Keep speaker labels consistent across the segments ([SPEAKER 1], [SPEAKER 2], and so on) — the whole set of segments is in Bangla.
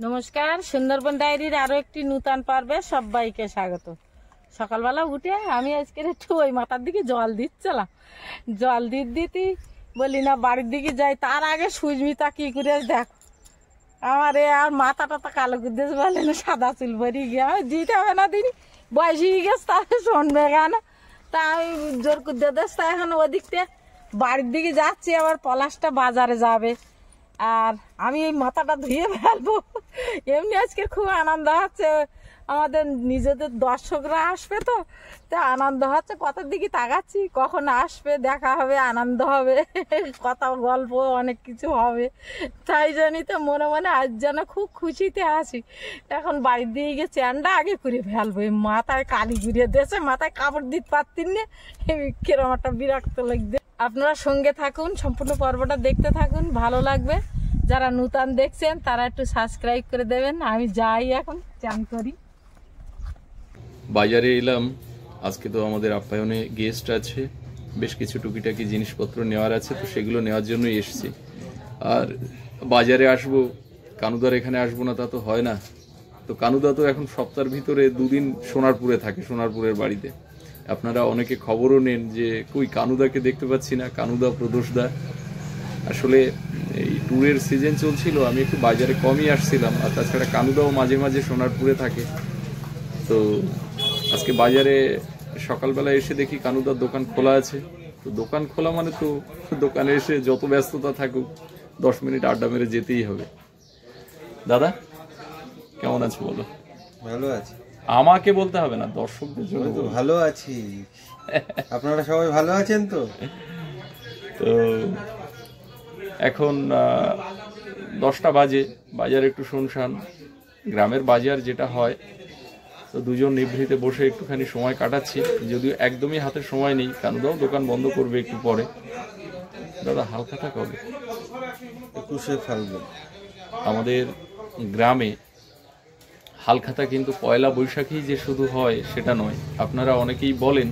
[SPEAKER 1] নমস্কার, সুন্দরবন ডায়েরির আরো একটি নূতন পর্বে সবাইকে স্বাগত। সকালবেলা উঠে আমি আজকে একটু ওই মাথার দিকে জল দিচ্ছিলাম। জল দিতে বলি না বাড়ির দিকে যাই, তার আগে সুস্মিতা কি করে দেখ আমার আর মাথা টাতা কালো কুদ্দেশ বলে না, সাদা চুল ভরি গিয়ে আমি দিতে হবে না দিন বয়স হয়ে গেছে, তাহলে শুনবে কেন। তা আমি জোর কুদ্দে দেশ, তা এখন ওদিকটা বাড়ির দিকে যাচ্ছি, আবার পলাশটা বাজারে যাবে আর আমি এই মাথাটা ধুয়ে ফেলবো। এমনি আজকে খুব আনন্দ হচ্ছে, আমাদের নিজেদের দর্শকরা আসবে তো, তো আনন্দ হচ্ছে। কথার দিকে তাকাচ্ছি কখন আসবে, দেখা হবে, আনন্দ হবে, কথা গল্প অনেক কিছু হবে। তাই জন্যই তো মনে মনে আজ যেন খুব খুশিতে আছি। এখন বাড়ির দিকে গিয়ে চ্যানটা আগে করে ফেলবো। এই মাথায় কালি ঘুরিয়ে দিয়েছে, মাথায় কাপড় দিতে পারতেন না, কিরম একটা বিরক্ত লাগবে। আপনারা সঙ্গে থাকুন, সম্পূর্ণ পর্বটা দেখতে থাকুন, ভালো লাগবে। যারা নূতন দেখছেন তারা একটু সাবস্ক্রাইব করে দেবেন। আমি যাই এখন চান করি।
[SPEAKER 2] বাজারে এলাম আজকে, তো আমাদের আপ্যায়নে গেস্ট আছে, বেশ কিছু টুকিটাকি জিনিসপত্র নেওয়ার আছে, তো সেগুলো নেওয়ার জন্যই এসেছি। আর বাজারে আসবো, কানুদার এখানে আসবো না তা তো হয় না। তো কানুদা তো এখন সপ্তাহের ভিতরে দুদিন সোনারপুরে থাকে, সোনারপুরের বাড়িতে। আপনারা অনেকে খবরও নেন যে কই কানুদাকে দেখতে পাচ্ছি না, কানুদা প্রদোষদা। আসলে এই ট্যুরের সিজন চলছিল, আমি একটু বাজারে কমই আসছিলাম। আর তাছাড়া কানুদাও মাঝে মাঝে সোনারপুরে থাকে। তো আজকে বাজারে সকালবেলা এসে দেখি কানুদার দোকান খোলা আছে। তো দোকান খোলা মানে তো দোকানে এসে যত ব্যস্ততা থাকুক 10 মিনিট আড্ডা মেরে যেতেই হবে। দাদা কেমন আছো বলো?
[SPEAKER 3] ভালো আছি।
[SPEAKER 2] আমাকে বলতে হবে না, দর্শকদের জন্য
[SPEAKER 3] তো ভালো আছি। আপনারা সবাই ভালো আছেন তো?
[SPEAKER 2] তো এখন 10টা বাজে, বাজার একটু শুনশান, গ্রামের বাজার যেটা হয়। তো দুজন নিভৃতে বসে একটুখানি সময় কাটাচ্ছি, যদিও একদমই হাতে সময় নেই। কানুদাও দোকান বন্ধ করবে একটু পরে। দাদা হালখাতা কবে?
[SPEAKER 3] 21শে ফাল্গুন।
[SPEAKER 2] আমাদের গ্রামে হালখাতা কিন্তু পয়লা বৈশাখী যে শুধু হয় সেটা নয়। আপনারা অনেকেই বলেন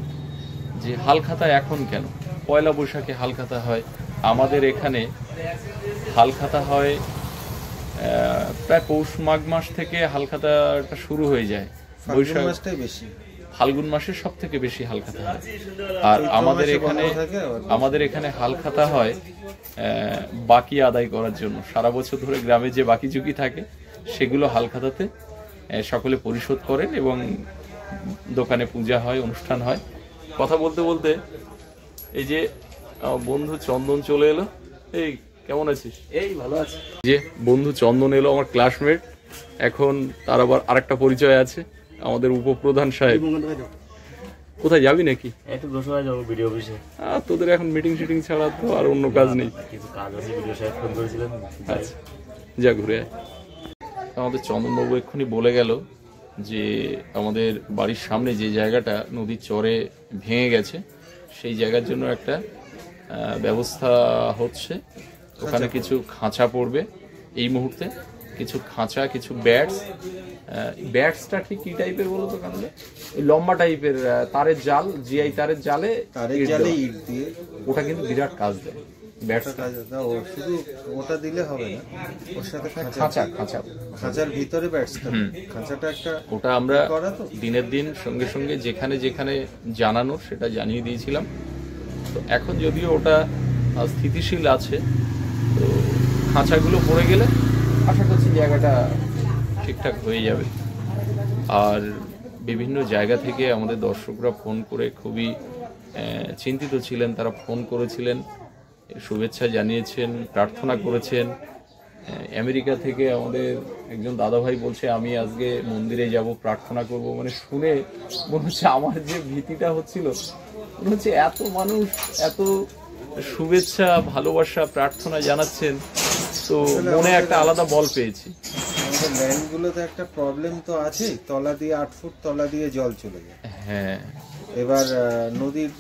[SPEAKER 2] যে হালখাতা এখন কেন, পয়লা বৈশাখে হালখাতা হয়। আমাদের এখানে হালখাতা হয় প্রায় পৌষ মাঘ মাস থেকে হালখাতাটা শুরু হয়ে যায়। বৈশাখ মাসটাই বেশি, ফাল্গুন মাসে সব থেকে বেশি হালখাতা হয়। আর আমাদের এখানে হালখাতা হয় বাকি আদায় করার জন্য। সারা বছর ধরে গ্রামে যে বাকি ঝুঁকি থাকে সেগুলো হালখাতাতে সকলে পরিশোধ করেন এবং দোকানে পূজা হয়, অনুষ্ঠান হয়। কথা বলতে বলতে এই যে বন্ধু চন্দন চলে এলো। এই কেমন আছিস?
[SPEAKER 4] এই ভালো আছি।
[SPEAKER 2] যে বন্ধু চন্দন এলো, আমার ক্লাসমেট। এখন তার আবার আরেকটা পরিচয় আছে, আমাদের উপপ্রধান সাহেব। কোথায় যাবি নাকি?
[SPEAKER 4] একটু বসে যাবো ভিডিও অফিসে।
[SPEAKER 2] তোদের এখন মিটিং শিটিং ছাড়া তো আর অন্য কাজ নেই?
[SPEAKER 4] কিছু কাজ আছে, ভিডিও সাহেব ফোন করেছিলেন।
[SPEAKER 2] আচ্ছা যা ঘুরে আয়। আমাদের চন্দনবাবু এক্ষুনি বলে গেল যে আমাদের বাড়ির সামনে যে জায়গাটা নদীর চরে ভেঙে গেছে সেই জায়গার জন্য একটা ব্যবস্থা হচ্ছে। ওখানে কিছু খাঁচা পড়বে এই মুহূর্তে, কিছু খাঁচা, কিছু ব্যাটসটা ঠিক কি টাইপের বলো তো? কারণ এই লম্বা টাইপের তারের জাল, জিআই তারের জালে
[SPEAKER 3] ইট দিয়ে,
[SPEAKER 2] ওটা কিন্তু বিরাট কাজ দেয়।
[SPEAKER 3] শুধু ওটা দিলে হবে না, ওর সাথে খাঁচার ভিতরে খাঁচাটা একটা,
[SPEAKER 2] ওটা আমরা দিনের দিন সঙ্গে সঙ্গে যেখানে যেখানে জানানো সেটা জানিয়ে দিয়েছিলাম। তো এখন যদিও ওটা স্থিতিশীল আছে, তো খাঁচাগুলো পড়ে গেলে আশা করছি জায়গাটা ঠিকঠাক হয়ে যাবে। আর বিভিন্ন জায়গা থেকে আমাদের দর্শকরা ফোন করে খুবই চিন্তিত ছিলেন। তারা ফোন করেছিলেন, শুভেচ্ছা জানিয়েছেন, প্রার্থনা করেছেন। আমেরিকা থেকে আমাদের একজন দাদাভাই বলছে আমি আজকে মন্দিরে যাব, প্রার্থনা করব। মানে শুনে মনে হচ্ছে আমার যে ভীতিটা হচ্ছিল, মনে হচ্ছে এত মানুষ এত শুভেচ্ছা, ভালোবাসা, প্রার্থনা জানাচ্ছেন, তো মনে একটা আলাদা বল পেয়েছি।
[SPEAKER 3] আমাদের ল্যান্ডগুলোতে একটা প্রবলেম তো আছেই, তলা দিয়ে 8 ফুট তলা দিয়ে জল চলে যায়।
[SPEAKER 2] হ্যাঁ,
[SPEAKER 3] এবার নদীর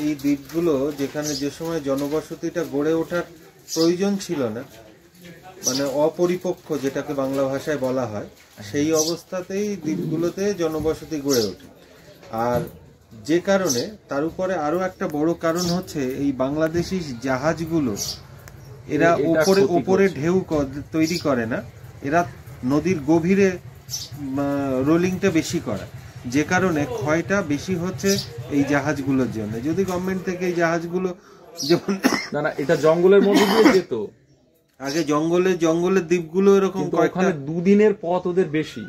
[SPEAKER 3] এই দ্বীপগুলো যেখানে যে সময় জনবসতিটা গড়ে ওঠার প্রয়োজন ছিল না, মানে অপরিপক্ক যেটাকে বাংলা ভাষায় বলা হয়, সেই অবস্থাতেই দ্বীপগুলোতে জনবসতি গড়ে ওঠে। আর যে কারণে তার উপরে আরো একটা বড় কারণ হচ্ছে এই বাংলাদেশি জাহাজগুলো, এরা উপরে ঢেউ তৈরি করে না, এরা নদীর গভীরে রোলিংটা বেশি করা, যে কারণে ক্ষয়টা বেশি হচ্ছে এই জাহাজগুলোর জন্য। যদি গভর্নমেন্ট থেকে এই জাহাজগুলো যেমন
[SPEAKER 2] না এটা জঙ্গলের মধ্যে দিয়ে যেত
[SPEAKER 3] আগে, জঙ্গলের দ্বীপগুলো এরকম
[SPEAKER 2] ওখানে দুদিনের পথ ওদের বেশি,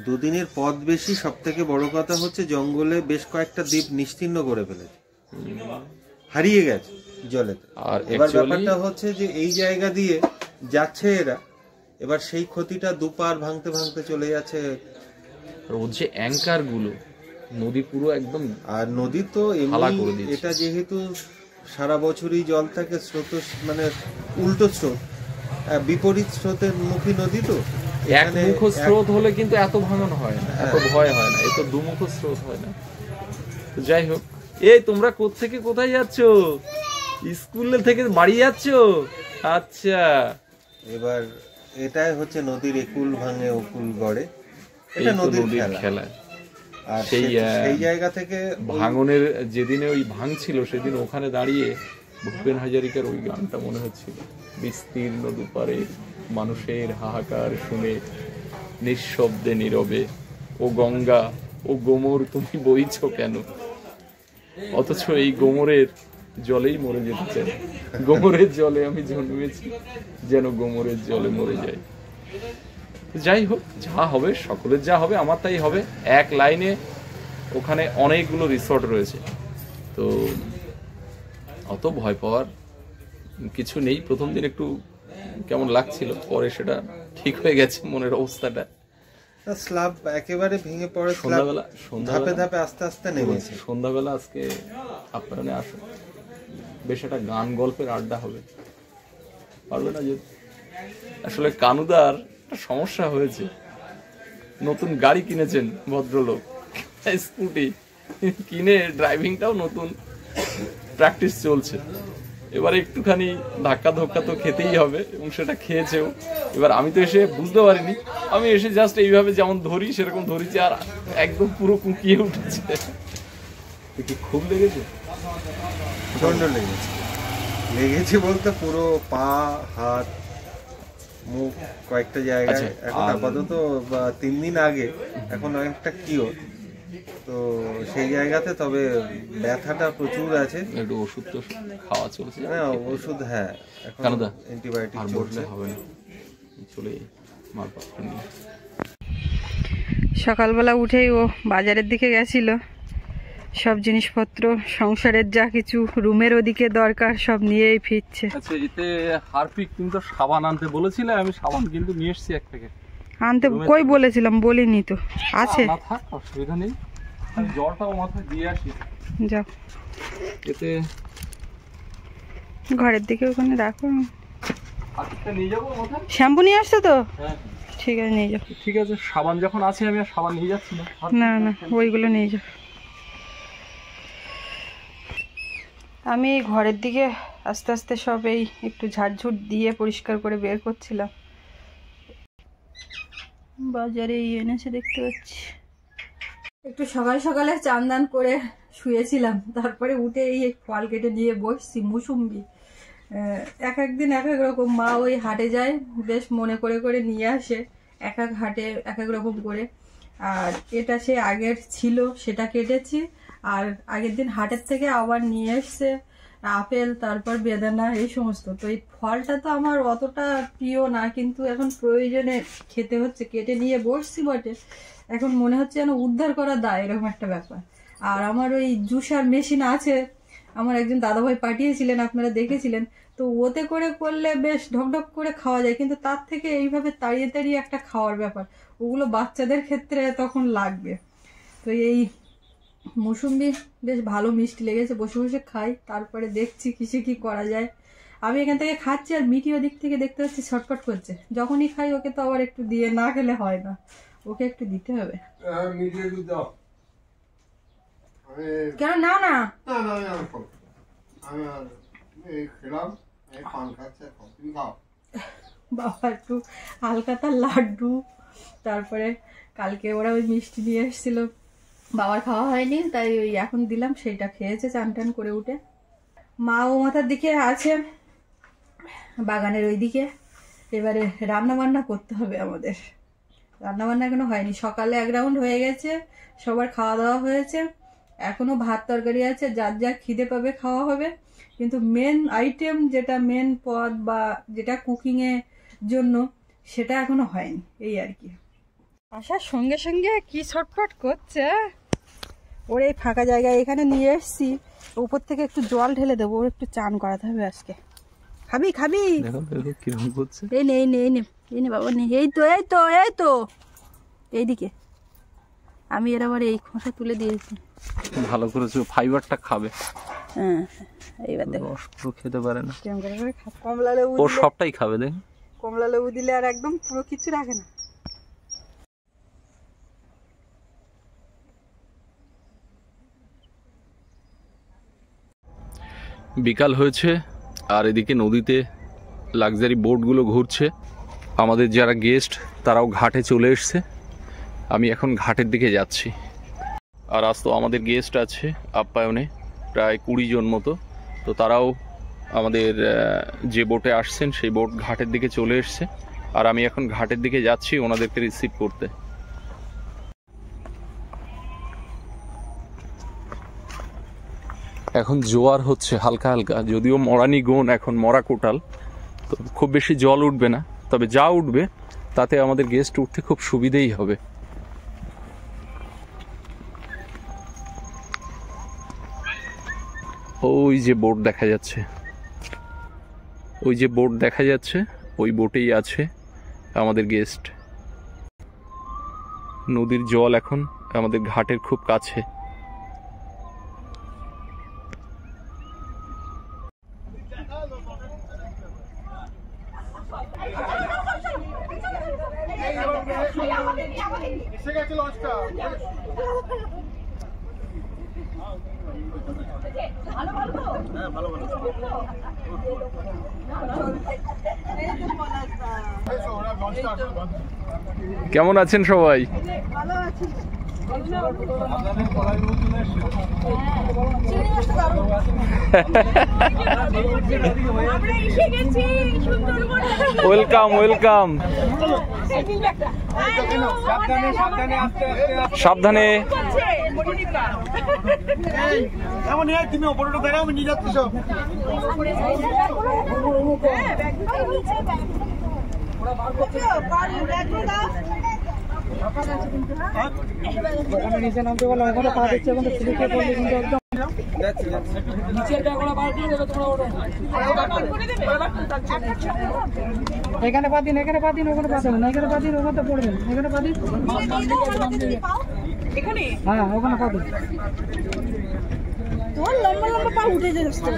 [SPEAKER 3] দুদিনের পথ বেশি। সব থেকে বড় কথা হচ্ছে জঙ্গলে বেশ কয়েকটা দ্বীপ নিশ্চিহ্ন করে ফেলেছে, হারিয়ে গেছে জলেতে। আর এবার ব্যাপারটা হচ্ছে যে এই জায়গা দিয়ে যাচ্ছে এরা, এবার সেই ক্ষতিটা দুপার ভাঙতে ভাঙতে চলে যাচ্ছে।
[SPEAKER 2] ওর যে অ্যাঙ্কার গুলো নদী পুরো একদম, আর
[SPEAKER 3] নদী তো এটা যেহেতু সারা বছরই জল থাকে, স্রোত মানে উল্টো স্রোত, বিপরীত স্রোতের মুখী নদী, তো
[SPEAKER 2] একমুখ স্রোত হলে কিন্তু এত ভাঙন হয় না, এত ভয় হয় না, এত দুমুখ স্রোত হয় না। যাই হোক, এই তোমরা কোত্থেকে কোথায় যাচ্ছ? স্কুল থেকে বাড়ি যাচ্ছ? আচ্ছা,
[SPEAKER 3] এবার এটাই হচ্ছে নদীর একুল ভাঙে উকুল গড়ে, এটা নদীর খেলা। আর সেই জায়গা থেকে
[SPEAKER 2] ভাঙনের যেদিনে ওই ভাঙছিল সেদিন ওখানে দাঁড়িয়ে ভূপেন হাজারিকার ওই গানটা মনে হচ্ছিল, বিস্তীর্ণ দুপারে মানুষের হাহাকার শুনে নিঃশব্দে নীরবে, ও গঙ্গা ও গোমর তুমি বইছ কেন? অথচ এই গোমরের জলেই মরে যেতে চাই, গোমরের জলে আমি জন্মেছি, যেন গোমরের জলে মরে যাই। যাই হোক, যা হবে সকলের যা হবে, আমার তাই হবে। এক লাইনে ওখানে অনেকগুলো রিসর্ট রয়েছে, তো অত ভয় পাওয়ার কিছু নেই। প্রথম দিন একটু কেমন লাগছিল, পরে সেটা ঠিক হয়ে গেছে মনের অবস্থাটা।
[SPEAKER 3] স্ল্যাব একেবারে ভেঙে পড়ে, ধাপে ধাপে আস্তে আস্তে নেমেছে।
[SPEAKER 2] সন্ধ্যাবেলা আজকে আপনারা আসুন, বেশ একটা গান গল্পের আড্ডা হবে, পারবে না? যে আসলে কানুদার একটা সমস্যা হয়েছে, নতুন গাড়ি কিনেছেন ভদ্রলোক, স্কুটি কিনে ড্রাইভিংটাও নতুন, প্র্যাকটিস চলছে। এবার একটুখানি ধাক্কা ধক্কা তো খেতেই হবে, এবং সেটা খেয়েছেও। এবার আমি তো এসে বুঝতে পারিনি, আমি এসে জাস্ট এইভাবে যেমন ধরি সেরকম ধরেছি, আর একদম পুরো কুকিয়ে উঠেছে। কি খুব লেগেছে?
[SPEAKER 3] প্রচন্ড লেগেছে। লেগেছে বলতে পুরো পা, হাত, মুখ, কয়েকটা জায়গায়। এখন আপাতত 3 দিন আগে, এখন অনেকটা কিওর, তো সেই জায়গাতে তবে ব্যথাটা প্রচুর আছে।
[SPEAKER 2] একটু ওষুধ তো খাওয়া চলছে।
[SPEAKER 3] হ্যাঁ ওষুধ, হ্যাঁ এখন অ্যান্টিবায়োটিক চলছে।
[SPEAKER 2] হবে না, চলে মালপত্র নিয়ে।
[SPEAKER 5] সকালবেলা উঠেই ও বাজারের দিকে গেছিল, সব জিনিসপত্র সংসারের যা কিছু রুমের ওদিকে দরকার সব নিয়েই ফিরছে।
[SPEAKER 2] আচ্ছা, এতে হারপিক তুমি তো সাবান আনতে বলেছিলে, আমি সাবান কিন্তু নিয়ে এসেছি এক প্যাকেট।
[SPEAKER 5] আনতে কই বলেছিলাম, বলিনি তো। আছে,
[SPEAKER 2] থাক, অসুবিধা নেই, আমি জলটাও মাথায় দিয়ে আসি।
[SPEAKER 5] যাও,
[SPEAKER 2] এতে
[SPEAKER 5] ঘরের দিকে ওখানে রাখো।
[SPEAKER 2] হারপিকটা নিয়ে যাবো মাথায়।
[SPEAKER 5] শ্যাম্পু নিয়ে আসছো তো?
[SPEAKER 2] হ্যাঁ
[SPEAKER 5] ঠিক আছে, নিয়ে যাও।
[SPEAKER 2] ঠিক আছে, সাবান যখন আছে আমি আর সাবান নিয়ে যাচ্ছি না।
[SPEAKER 5] না না, ওইগুলো নিয়ে যাও। আমি ঘরের দিকে আস্তে আস্তে সব এই একটু ঝাড়ঝুট দিয়ে পরিষ্কার করে বের করছিলাম। বাজারে এনেছে দেখতে পাচ্ছি। একটু সকাল সকালে চান দান করে শুয়েছিলাম, তারপরে উঠে এই ফল কেটে নিয়ে বসছি। মুসুম্বি এক একদিন এক এক রকম, মা ওই হাটে যায়, বেশ মনে করে করে নিয়ে আসে, এক এক হাটে এক এক রকম করে। আর এটা সে আগের ছিল, সেটা কেটেছি। আর আগের দিন হাটের থেকে আবার নিয়ে এসছে আপেল, তারপর বেদানা, এই সমস্ত। তো এই ফলটা তো আমার অতটা প্রিয় না, কিন্তু এখন প্রয়োজনে খেতে হচ্ছে। কেটে নিয়ে বসছি বটে, এখন মনে হচ্ছে যেন উদ্ধার করা দায়, এরকম একটা ব্যাপার। আর আমার ওই জুসার মেশিন আছে, আমার একজন দাদাভাই পাঠিয়েছিলেন, আপনারা দেখেছিলেন। তো ওতে করে করলে বেশ ঢকঢক করে খাওয়া যায়, কিন্তু তার থেকে এইভাবে তাড়িয়ে তাড়িয়ে একটা খাওয়ার ব্যাপার, ওগুলো বাচ্চাদের ক্ষেত্রে তখন লাগবে। তো এই মৌসুম্বি বেশ ভালো মিষ্টি লেগেছে, বসে বসে খাই, তারপরে দেখছি কিসে কি করা যায়। আমি এখান থেকে খাচ্ছি, আর মিটি ওদিক থেকে দেখতে পাচ্ছি ছটফট করছে। যখনই খাই ওকে তো আবার একটু দিয়ে, না খেলে হয় না, ওকে একটু দিতে হবে। কেন নাও না, বাবা একটু হালকাতা লাড্ডু, তারপরে কালকে ওরা ওই মিষ্টি নিয়ে এসেছিল, বাবার খাওয়া হয়নি, তাই ওই এখন দিলাম, সেইটা খেয়েছে চান টান করে উঠে। মা ও মাথার দিকে আছে বাগানের ওই দিকে, এবারে রান্না বান্না করতে হবে আমাদের। রান্নাবান্না এখনো হয়নি, সকালে 1 রাউন্ড হয়ে গেছে, সবার খাওয়া দাওয়া হয়েছে, এখনো ভাত তরকারি আছে, যার যা খিদে পাবে খাওয়া হবে। কিন্তু মেন আইটেম যেটা মেন পদ বা যেটা কুকিং এর জন্য সেটা এখনো হয়নি, এই আর কি। আসার সঙ্গে সঙ্গে কি ছটফট করছে, ওর এই ফাঁকা জায়গায় এখানে নিয়ে এসছি, উপর থেকে একটু জল ঢেলে দেবো, ওর একটু চান করাতে হবে আজকে। খাবি খাবি?
[SPEAKER 2] কিরকম করছে?
[SPEAKER 5] এই নে এই নে এই নে এই নে বাবা, নে। এই তো এই তো এই তো এইদিকে আমি এর আবার এই খোসা তুলে দিয়েছি।
[SPEAKER 2] ভালো করেছো, ফাইবারটা খাবে।
[SPEAKER 5] হ্যাঁ এইবার দেখো,
[SPEAKER 2] রস পুরো খেতে পারে না,
[SPEAKER 5] কেমন করে কমলা লেবু
[SPEAKER 2] ও
[SPEAKER 5] দিলে,
[SPEAKER 2] সবটাই খাবে। দেখ,
[SPEAKER 5] কমলা লেবু দিলে আর একদম পুরো কিছু রাখে না।
[SPEAKER 2] বিকাল হয়েছে আর এদিকে নদীতে লাক্সারি বোটগুলো ঘুরছে। আমাদের যারা গেস্ট তারাও ঘাটে চলে এসছে। আমি এখন ঘাটের দিকে যাচ্ছি। আর আজ তো আমাদের গেস্ট আছে আপ্যায়নে প্রায় 20 জন মতো, তো তারাও আমাদের যে বোটে আসছেন সেই বোট ঘাটের দিকে চলে এসছে। আর আমি এখন ঘাটের দিকে যাচ্ছি ওনাদেরকে রিসিভ করতে। এখন জোয়ার হচ্ছে হালকা হালকা, যদিও মরানি গোন এখন মরা কোটাল, তো খুব বেশি জল উঠবে না, তবে যা উঠবে তাতে আমাদের গেস্ট উঠতে খুব সুবিধেই হবে। ওই যে বোট দেখা যাচ্ছে, ওই যে বোট দেখা যাচ্ছে, ওই বোটেই আছে আমাদের গেস্ট। নদীর জল এখন আমাদের ঘাটের খুব কাছে। কেমন আছেন সবাই? ওয়েলকাম ওয়েলকাম, সাবধানে।
[SPEAKER 6] তুমি ওপরটা দেখাও, আমি নিয়ে যাচ্ছি সব। নিচে নামতে বলো, ওখানে পা দিচ্ছে, ওখানে স্লিপে পড়লে কিন্তু একদম নিচের ব্যাগগুলো বার করে দেবে তোমরা। ওটা এখানে পা দিন, এখানে পা দিন, ওখানে পা দেবেন না, এখানে পা দিন, ওখানে পড়বেন, এখানে পা দিন, হ্যাঁ ওখানে পা দিন।
[SPEAKER 5] তোমার লম্বা লম্বা পা উঠে যাচ্ছে,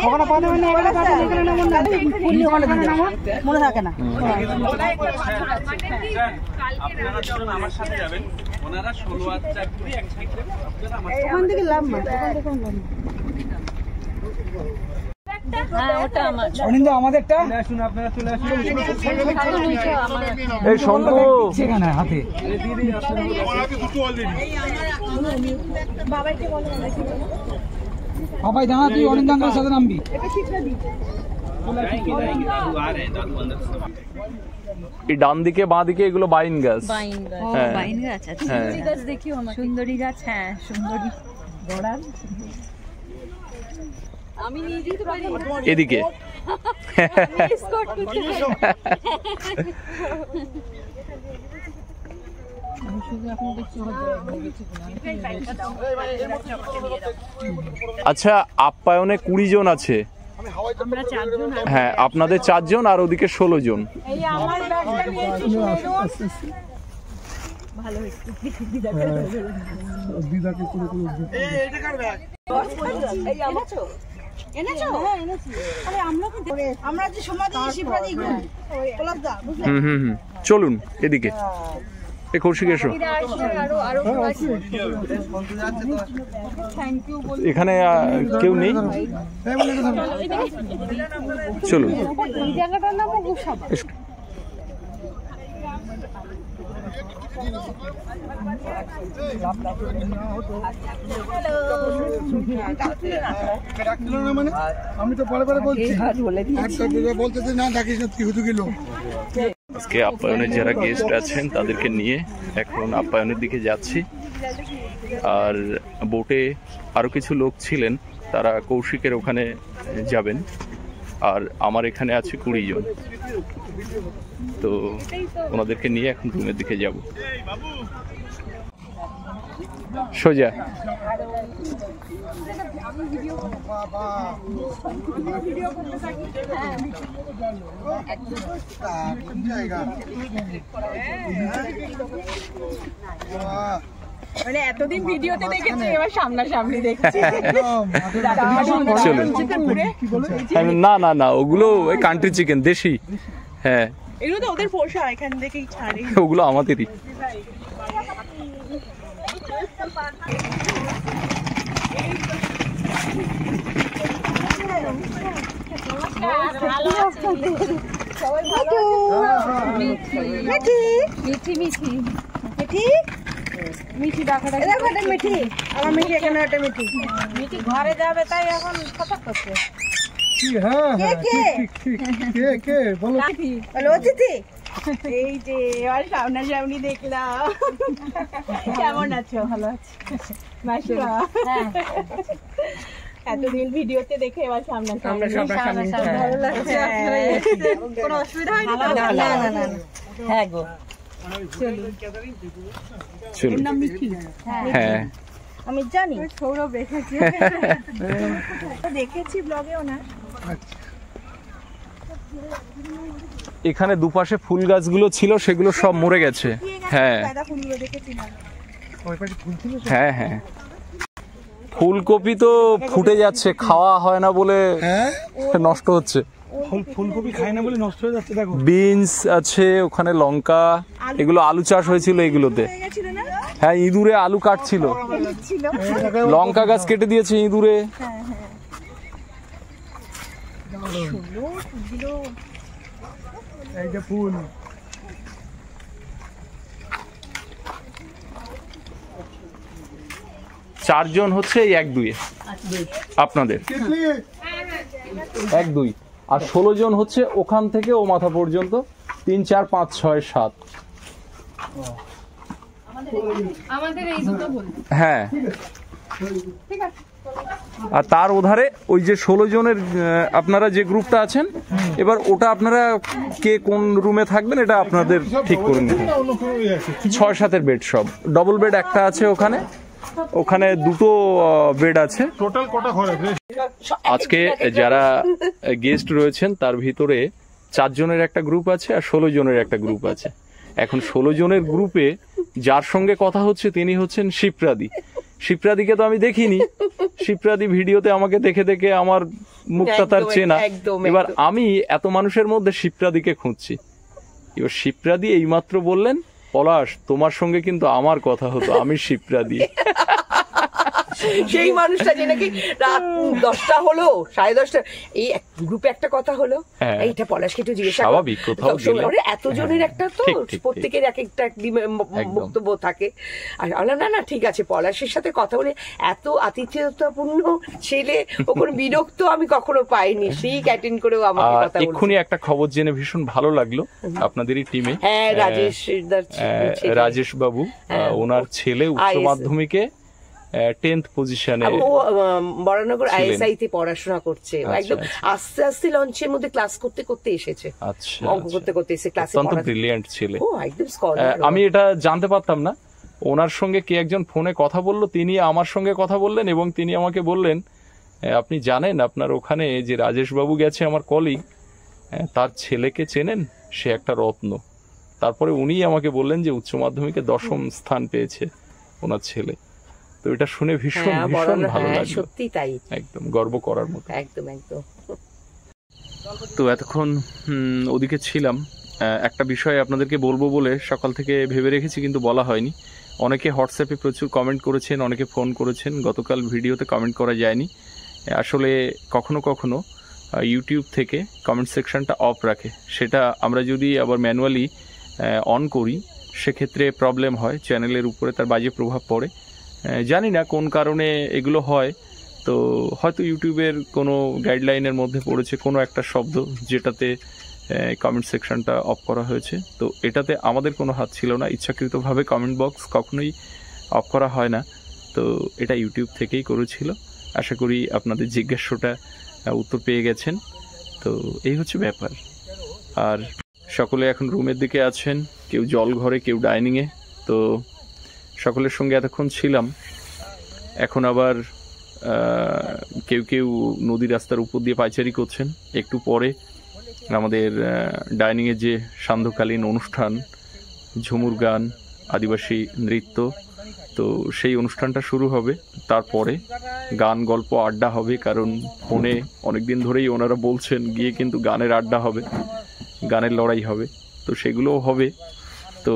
[SPEAKER 6] ওখানে পা দেবেন না, এখানে পা দিন, এখানে নামুন না, ফুললি ওখানে নামুন, মনে থাকে না।
[SPEAKER 2] আমার সাথে যাবেন, ওনারা 16 আর 4 করে এক সাইড থেকে
[SPEAKER 5] ওখান থেকে লাভ না, ওখান থেকে লাভ না। হ্যাঁ ওটা আমার
[SPEAKER 6] অনিন্দ, আমাদেরটা আসুন, আপনারা চলে আসুন।
[SPEAKER 2] এই শঙ্কু
[SPEAKER 6] সেখানে হাতে বাবাই দাঁড়া, তুই অনিন্দ আঙ্কেলের সাথে নামবি।
[SPEAKER 2] এই ডান দিকে বাঁ দিকে এগুলো বাইন গাছ। হ্যাঁ।
[SPEAKER 5] বাইন গাছ আছে,
[SPEAKER 2] হ্যাঁ।
[SPEAKER 5] সুন্দরী গাছ দেখিও আমাকে। সুন্দরী গাছ, হ্যাঁ সুন্দরী বড়াল। আমি নিয়ে যেতে পারি
[SPEAKER 2] এদিকে
[SPEAKER 5] এসকর্ট করতে পারি।
[SPEAKER 2] আচ্ছা, আপ্যায়নে 20 জন আছে।
[SPEAKER 5] আমরা 4 জন।
[SPEAKER 2] হ্যাঁ, আপনাদের 4 জন আর ওদিকে 16 জন।
[SPEAKER 5] এই আমার ব্যাগটা নিয়েছি, ভালো হয়েছে।
[SPEAKER 6] দিদাকে করে করে
[SPEAKER 5] এই এটা কার ব্যাগ? এই আমারছো? এনেছো? হ্যাঁ এনেছি। আরে আমরা যে সমাধি শিবরাদি গ্রুপ প্লাসদা, বুঝলে?
[SPEAKER 2] হুম, চলুন এদিকে। এই কৌশিক এসো। এখানে কেউ নেই, চলুন।
[SPEAKER 6] আমি তো পরে পরে বলছি বলতেছে না ডাকিস না তুই হুজু গেল।
[SPEAKER 2] আজকে আপ্যায়নের যারা গেস্ট আছেন তাদেরকে নিয়ে এখন আপ্যায়নের দিকে যাচ্ছি। আর বোটে আরও কিছু লোক ছিলেন, তারা কৌশিকের ওখানে যাবেন। আর আমার এখানে আছে 20 জন। তো ওনাদেরকে নিয়ে এখন রুমের দিকে যাব। সোজা
[SPEAKER 7] মানে এতদিন ভিডিওতে দেখেছি, এবার সামনাসামনি দেখছি।
[SPEAKER 2] চলুন। না না না, ওগুলো ওই কান্ট্রি চিকেন, দেশি। হ্যাঁ,
[SPEAKER 7] এগুলো তো ওদের পোষা, এখান থেকেই ছাড়ে।
[SPEAKER 2] ওগুলো আমাদেরই।
[SPEAKER 7] মিঠি ডাকাটা মিঠি, আমার মিঠি এখানে একটা মিঠি।
[SPEAKER 1] মিঠি ঘরে যাবে তাই এখন কথা করছে।
[SPEAKER 7] এই যে এবার সামনাসামনি দেখলাম। কেমন আছো? ভালো আছি মাসিমা। এতদিন ভিডিওতে দেখে এবার সামনাসামনি
[SPEAKER 5] ভালো লাগছে। কোনো অসুবিধা হয়নি তো? না।
[SPEAKER 1] হ্যাঁ গো,
[SPEAKER 2] চলুন। হ্যাঁ,
[SPEAKER 7] আমি জানি
[SPEAKER 5] সৌরভ রেখেছি,
[SPEAKER 7] দেখেছি ব্লগেও না।
[SPEAKER 2] এখানে দুপাশে ফুল গাছগুলো ছিল, সেগুলো সব মরে গেছে। হ্যাঁ হ্যাঁ হ্যাঁ, ফুলকপি তো ফুটে যাচ্ছে, খাওয়া হয় না বলে নষ্ট হচ্ছে।
[SPEAKER 6] ফুলকপি খায় না বলে নষ্ট হয়ে যাচ্ছে। দেখো
[SPEAKER 2] বিনস আছে ওখানে, লঙ্কা, এগুলো আলু চাষ হয়েছিল এগুলোতে। হ্যাঁ, ইঁদুরে আলু কাটছিল, লঙ্কা গাছ কেটে দিয়েছে ইঁদুরে।
[SPEAKER 6] এই যে ফুল,
[SPEAKER 2] চারজন হচ্ছে এই 1-2 আপনাদের 1-2, আর 16 জন হচ্ছে ওখান থেকে ও মাথা পর্যন্ত। 3, 4, 5, 6, 7। হ্যাঁ, আর তার ওধারে ওই যে 16 জনের আপনারা যে গ্রুপটা আছেন, এবার ওটা আপনারা কে কোন রুমে থাকবেন এটা আপনাদের ঠিক করে নিন। 6-7 বেড, সব ডবল বেড একটা আছে ওখানে, ওখানে 2টো বেড আছে।
[SPEAKER 6] টোটাল কটা ঘর আছে?
[SPEAKER 2] আজকে যারা গেস্ট রয়েছেন তার ভিতরে 4 জনের একটা গ্রুপ আছে আর 16 জনের একটা গ্রুপ আছে। এখন 16 জনের গ্রুপে যার সঙ্গে কথা হচ্ছে তিনি হচ্ছেন শিপ্রাদি। শিপ্রাদিকে তো আমি দেখিনি, শিপ্রাদি ভিডিওতে আমাকে দেখে দেখে আমার মুখটা তার চেনা। এবার আমি এত মানুষের মধ্যে শিপ্রাদিকে খুঁজছি। এবার শিপ্রাদি এইমাত্র বললেন, পলাশ তোমার সঙ্গে কিন্তু আমার কথা হতো, আমি শিপ্রাদি।
[SPEAKER 8] সেই মানুষটা যে নাকি রাত 10টা হলো, 10:30 এই গ্রুপে একটা কথা হলো, এইটা পলাশকে একটু জিজ্ঞাসা
[SPEAKER 2] স্বাভাবিক, কোথাও গেলে
[SPEAKER 8] এতজনের একটা তো প্রত্যেকের এক একটা বক্তব্য থাকে। আর না না ঠিক আছে, পলাশের সাথে কথা বলে এত আতিথ্যতাপূর্ণ ছেলে, ও কোনো বিরক্ত আমি কখনো পাইনি। ঠিক অ্যাটেন্ড করেও আমাকে কথা বলছে।
[SPEAKER 2] এক্ষুনি একটা খবর জেনে ভীষণ ভালো লাগলো, আপনাদেরই টিমে রাজেশ বাবু, ওনার ছেলে উচ্চ মাধ্যমিকে 10th পজিশনে,
[SPEAKER 8] বরানগর আইএসআই তে পড়াশোনা করছে। একদম আস্তে আস্তে লঞ্চের মধ্যে ক্লাস করতে করতে এসেছে।
[SPEAKER 2] আচ্ছা,
[SPEAKER 8] অঙ্ক করতে করতে এসে ক্লাসে
[SPEAKER 2] অত্যন্ত ব্রিলিয়ান্ট ছেলে।
[SPEAKER 8] ও একদম স্কলার।
[SPEAKER 2] আমি এটা জানতে পারতাম না। ওনার সঙ্গে কে একজন ফোনে কথা বললো, তিনি আমার সঙ্গে কথা বললেন এবং তিনি আমাকে বললেন, আপনি জানেন আপনার ওখানে যে রাজেশ বাবু গেছে, আমার কলিগ, তার ছেলেকে চেনেন, সে একটা রত্ন। তারপরে উনি আমাকে বললেন যে উচ্চ মাধ্যমিকে 10ম স্থান পেয়েছে ওনার ছেলে। তো এটা শুনে ভীষণ ভীষণ ভালো লাগলো।
[SPEAKER 8] সত্যি তাই,
[SPEAKER 2] একদম গর্ব করার মতো।
[SPEAKER 8] একদম একদম।
[SPEAKER 2] তো এতক্ষণ ওদিকে ছিলাম, একটা বিষয় আপনাদেরকে বলবো বলে সকাল থেকে ভেবে রেখেছি কিন্তু বলা হয়নি। অনেকে হোয়াটসঅ্যাপে প্রচুর কমেন্ট করেছেন, অনেকে ফোন করেছেন। গতকাল ভিডিওতে কমেন্ট করা যায়নি। আসলে কখনো কখনো ইউটিউব থেকে কমেন্ট সেকশনটা অফ রাখে, সেটা আমরা যদি আবার ম্যানুয়ালি অন করি সেক্ষেত্রে প্রবলেম হয়, চ্যানেলের উপরে তার বাজে প্রভাব পড়ে। জানি না কোন কারণে এগুলো হয়, তো হয়তো ইউটিউবের কোনো গাইডলাইনের মধ্যে পড়েছে কোনো একটা শব্দ যেটাতে কমেন্ট সেকশনটা অফ করা হয়েছে। তো এটাতে আমাদের কোনো হাত ছিল না, ইচ্ছাকৃতভাবে কমেন্ট বক্স কখনোই অফ করা হয় না, তো এটা ইউটিউব থেকেই করেছিল। আশা করি আপনাদের জিজ্ঞাসাটা উত্তর পেয়ে গেছেন। তো এই হচ্ছে ব্যাপার। আর সকলে এখন রুমের দিকে আছেন, কেউ জল ঘরে, কেউ ডাইনিংয়ে। তো সকলের সঙ্গে এতক্ষণ ছিলাম, এখন আবার কেউ কেউ নদী রাস্তার উপর দিয়ে পায়চারি করছেন। একটু পরে আমাদের ডাইনিংয়ে যে সান্ধ্যকালীন অনুষ্ঠান, ঝুমুর গান, আদিবাসী নৃত্য, তো সেই অনুষ্ঠানটা শুরু হবে। তারপরে গান, গল্প, আড্ডা হবে, কারণ ফোনে অনেকদিন ধরেই ওনারা বলছেন গিয়ে কিন্তু গানের আড্ডা হবে, গানের লড়াই হবে, তো সেগুলোও হবে। তো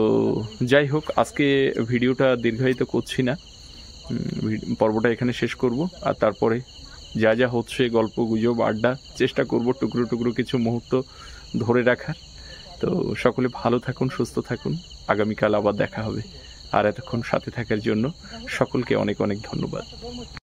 [SPEAKER 2] যাই হোক, আজকে ভিডিওটা দীর্ঘায়িত করছি না, পর্বটা এখানে শেষ করব। আর তারপরে যা যা হচ্ছে গল্প, গুজব, আড্ডা চেষ্টা করব টুকরো টুকরো কিছু মুহূর্ত ধরে রাখার। তো সকলে ভালো থাকুন, সুস্থ থাকুন, আগামীকাল আবার দেখা হবে। আর এতক্ষণ সাথে থাকার জন্য সকলকে অনেক অনেক ধন্যবাদ।